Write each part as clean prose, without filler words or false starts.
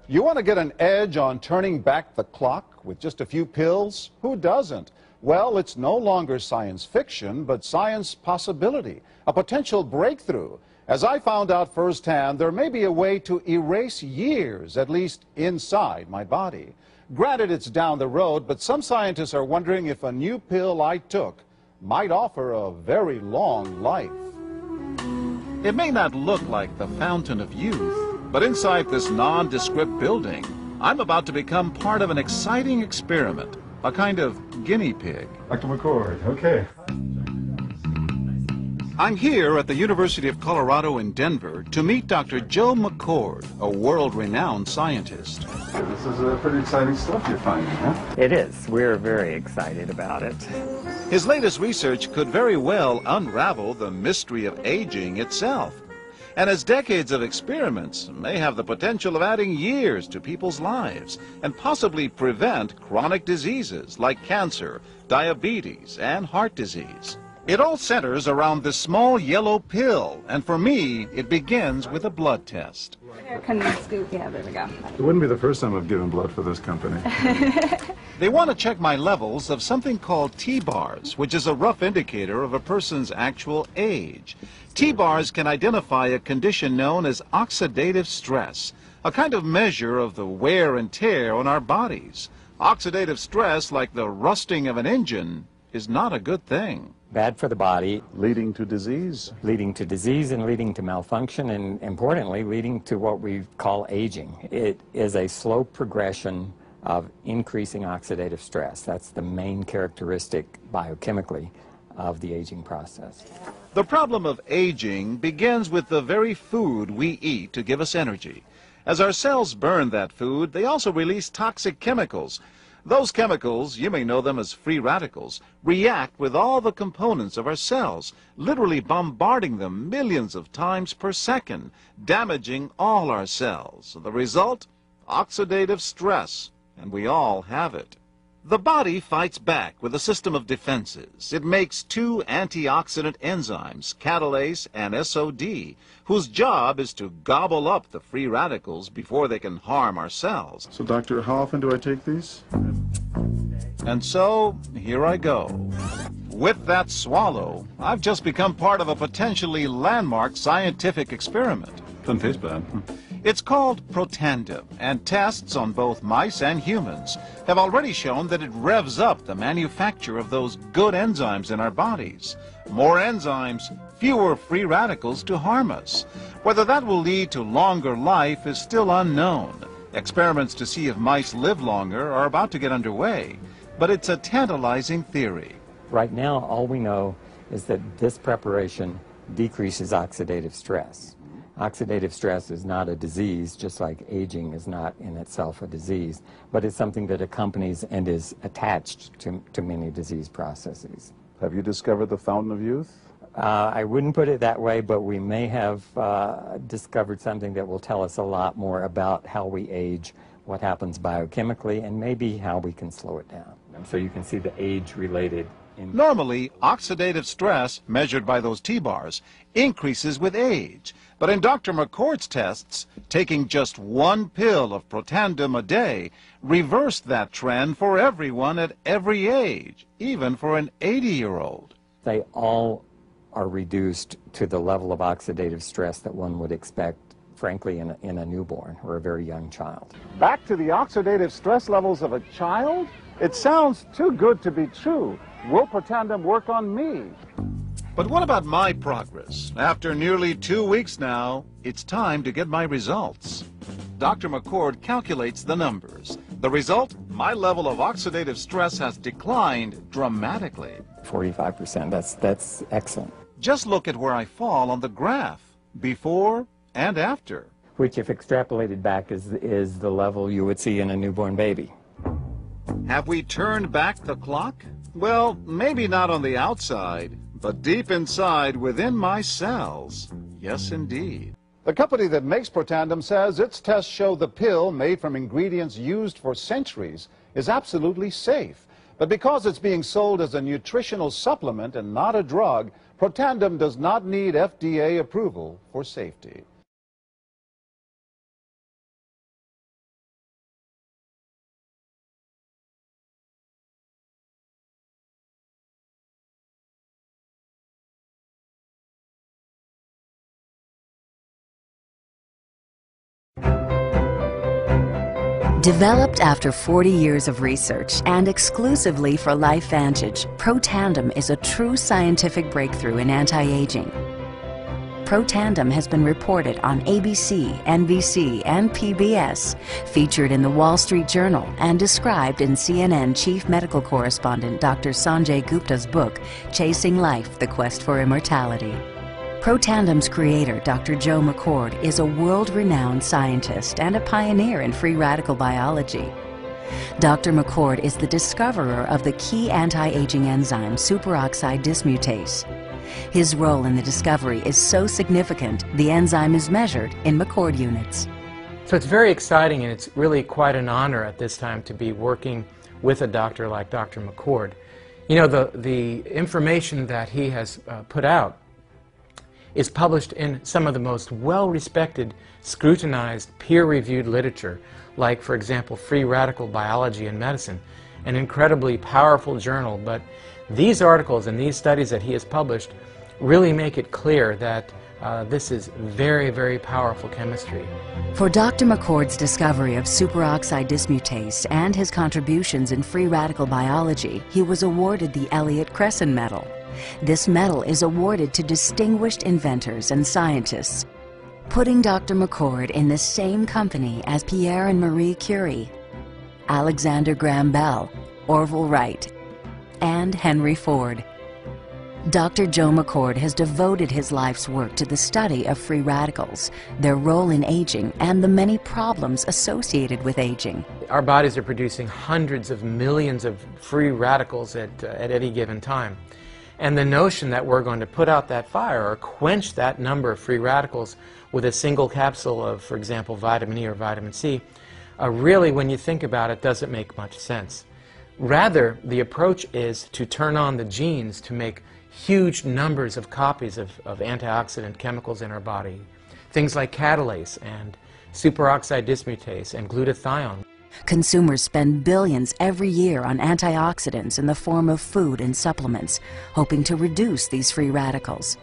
You want to get an edge on turning back the clock with just a few pills? Who doesn't? Well, it's no longer science fiction, but science possibility, a potential breakthrough. As I found out firsthand, there may be a way to erase years, at least inside my body. Granted, it's down the road, but some scientists are wondering if a new pill I took might offer a very long life. It may not look like the fountain of youth, but inside this nondescript building, I'm about to become part of an exciting experiment, a kind of guinea pig. Dr. McCord, okay. I'm here at the University of Colorado in Denver to meet Dr. Joe McCord, a world-renowned scientist. This is pretty exciting stuff you're finding, huh? It is. We're very excited about it. His latest research could very well unravel the mystery of aging itself. And his decades of experiments may have the potential of adding years to people's lives and possibly prevent chronic diseases like cancer, diabetes, and heart disease. It all centers around this small yellow pill, and for me, it begins with a blood test. Can we scoop? Yeah, there we go. It wouldn't be the first time I've given blood for this company. They want to check my levels of something called T-bars, which is a rough indicator of a person's actual age. T-bars can identify a condition known as oxidative stress, a kind of measure of the wear and tear on our bodies. Oxidative stress, like the rusting of an engine, is not a good thing. Bad for the body. Leading to disease? Leading to disease and leading to malfunction, and importantly, leading to what we call aging. It is a slow progression of increasing oxidative stress. That's the main characteristic biochemically of the aging process. The problem of aging begins with the very food we eat to give us energy. As our cells burn that food, they also release toxic chemicals. Those chemicals, you may know them as free radicals, react with all the components of our cells, literally bombarding them millions of times per second, damaging all our cells. The result? Oxidative stress, and we all have it. The body fights back with a system of defenses. It makes two antioxidant enzymes, catalase and SOD, whose job is to gobble up the free radicals before they can harm our cells. So, doctor, how often do I take these? And so, here I go. With that swallow, I've just become part of a potentially landmark scientific experiment. Doesn't taste bad. It's called protandim, and tests on both mice and humans have already shown that it revs up the manufacture of those good enzymes in our bodies. More enzymes, fewer free radicals to harm us. Whether that will lead to longer life is still unknown. Experiments to see if mice live longer are about to get underway, but it's a tantalizing theory. Right now, all we know is that this preparation decreases oxidative stress. Oxidative stress is not a disease, just like aging is not in itself a disease, but it's something that accompanies and is attached to many disease processes. Have you discovered the fountain of youth? I wouldn't put it that way, but we may have discovered something that will tell us a lot more about how we age, what happens biochemically, and maybe how we can slow it down. So you can see the age-related. Normally, oxidative stress, measured by those T-bars, increases with age. But in Dr. McCord's tests, taking just one pill of protandim a day reversed that trend for everyone at every age, even for an 80-year-old. They all are reduced to the level of oxidative stress that one would expect, frankly, in a newborn or a very young child. Back to the oxidative stress levels of a child? It sounds too good to be true. Will protandim work on me? But what about my progress? After nearly 2 weeks now, it's time to get my results. Dr. McCord calculates the numbers. The result? My level of oxidative stress has declined dramatically. 45%, that's excellent. Just look at where I fall on the graph, before and after. Which, if extrapolated back, is the level you would see in a newborn baby. Have we turned back the clock? Well, maybe not on the outside, but deep inside within my cells. Yes, indeed. The company that makes protandim says its tests show the pill, made from ingredients used for centuries, is absolutely safe. But because it's being sold as a nutritional supplement and not a drug, protandim does not need FDA approval for safety. Developed after 40 years of research and exclusively for LifeVantage, protandim is a true scientific breakthrough in anti-aging. Protandim has been reported on ABC, NBC, and PBS, featured in the Wall Street Journal, and described in CNN Chief Medical Correspondent Dr. Sanjay Gupta's book, Chasing Life, The Quest for Immortality. Protandim's creator, Dr. Joe McCord, is a world-renowned scientist and a pioneer in free radical biology. Dr. McCord is the discoverer of the key anti-aging enzyme superoxide dismutase. His role in the discovery is so significant, the enzyme is measured in McCord units. So it's very exciting, and it's really quite an honor at this time to be working with a doctor like Dr. McCord. You know, the information that he has put out is published in some of the most well-respected, scrutinized, peer-reviewed literature, like, for example, Free Radical Biology and Medicine, an incredibly powerful journal. But these articles and these studies that he has published really make it clear that this is very, very powerful chemistry. For Dr. McCord's discovery of superoxide dismutase and his contributions in free radical biology, he was awarded the Elliott-Cresson Medal. This medal is awarded to distinguished inventors and scientists, putting Dr. McCord in the same company as Pierre and Marie Curie, Alexander Graham Bell, Orville Wright, and Henry Ford. Dr. Joe McCord has devoted his life's work to the study of free radicals, their role in aging, and the many problems associated with aging. Our bodies are producing hundreds of millions of free radicals at any given time. And the notion that we're going to put out that fire or quench that number of free radicals with a single capsule of, for example, vitamin E or vitamin C, really, when you think about it, doesn't make much sense. Rather, the approach is to turn on the genes to make huge numbers of copies of antioxidant chemicals in our body. Things like catalase and superoxide dismutase and glutathione. Consumers spend billions every year on antioxidants in the form of food and supplements, hoping to reduce these free radicals.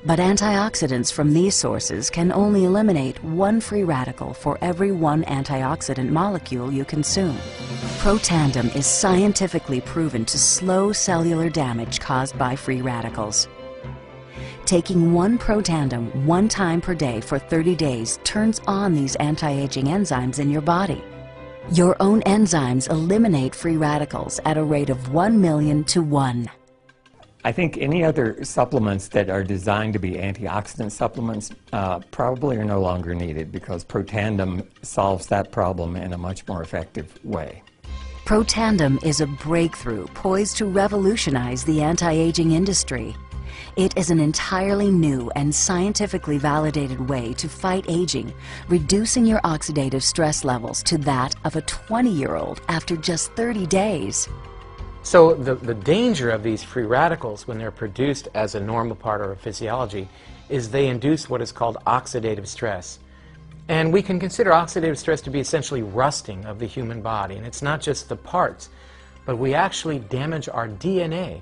But antioxidants from these sources can only eliminate one free radical for every one antioxidant molecule you consume. Protandim is scientifically proven to slow cellular damage caused by free radicals. Taking one protandim 1 time per day for 30 days turns on these anti-aging enzymes in your body. Your own enzymes eliminate free radicals at a rate of 1 million to 1. I think any other supplements that are designed to be antioxidant supplements probably are no longer needed, because protandim solves that problem in a much more effective way. Protandim is a breakthrough poised to revolutionize the anti-aging industry. It is an entirely new and scientifically validated way to fight aging, reducing your oxidative stress levels to that of a 20-year-old after just 30 days. So the danger of these free radicals when they're produced as a normal part of our physiology is they induce what is called oxidative stress. And we can consider oxidative stress to be essentially rusting of the human body. And it's not just the parts, but we actually damage our DNA.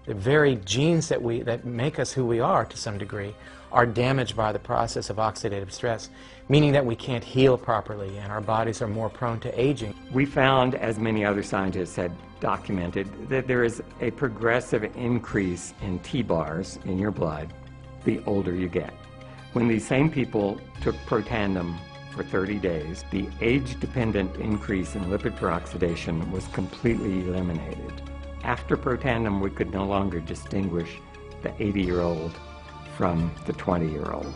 The very genes that make us who we are to some degree are damaged by the process of oxidative stress, meaning that we can't heal properly and our bodies are more prone to aging. We found, as many other scientists had documented, that there is a progressive increase in T-bars in your blood the older you get. When these same people took protandim for 30 days, the age-dependent increase in lipid peroxidation was completely eliminated. After protandim, we could no longer distinguish the 80-year-old from the 20-year-old.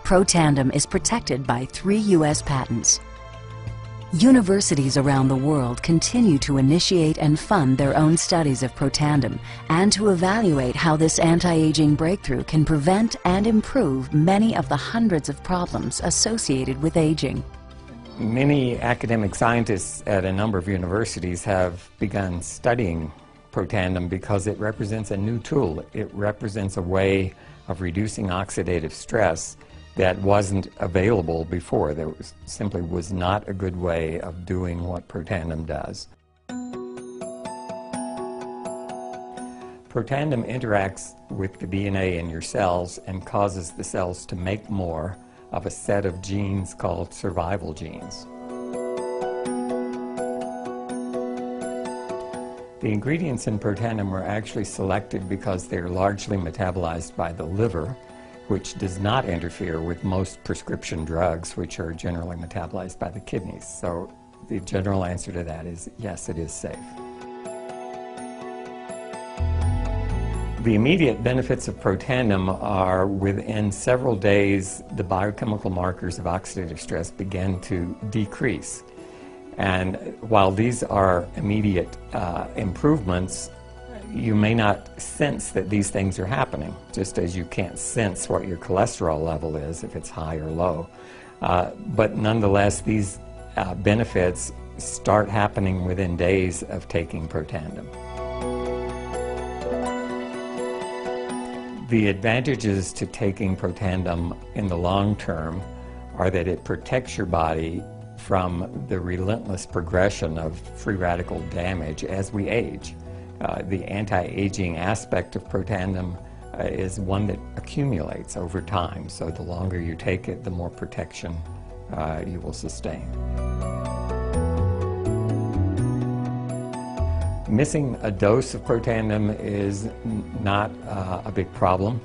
Protandim is protected by 3 U.S. patents. Universities around the world continue to initiate and fund their own studies of protandim and to evaluate how this anti-aging breakthrough can prevent and improve many of the hundreds of problems associated with aging. Many academic scientists at a number of universities have begun studying protandim because it represents a new tool. It represents a way of reducing oxidative stress that wasn't available before. There simply was not a good way of doing what protandim does. Protandim interacts with the DNA in your cells and causes the cells to make more of a set of genes called survival genes. The ingredients in protandim were actually selected because they're largely metabolized by the liver, which does not interfere with most prescription drugs, which are generally metabolized by the kidneys. So the general answer to that is yes, it is safe. The immediate benefits of protandim are within several days, the biochemical markers of oxidative stress begin to decrease. And while these are immediate improvements, you may not sense that these things are happening, just as you can't sense what your cholesterol level is if it's high or low. But nonetheless, these benefits start happening within days of taking protandim. The advantages to taking protandim in the long term are that it protects your body from the relentless progression of free radical damage as we age. The anti-aging aspect of protandim is one that accumulates over time, so the longer you take it, the more protection you will sustain. Missing a dose of protandim is not a big problem.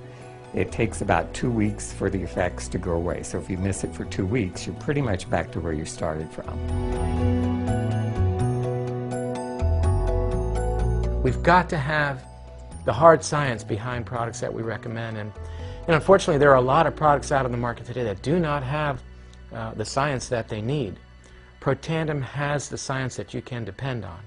It takes about 2 weeks for the effects to go away. So if you miss it for 2 weeks, you're pretty much back to where you started from. We've got to have the hard science behind products that we recommend. And unfortunately, there are a lot of products out on the market today that do not have the science that they need. Protandim has the science that you can depend on.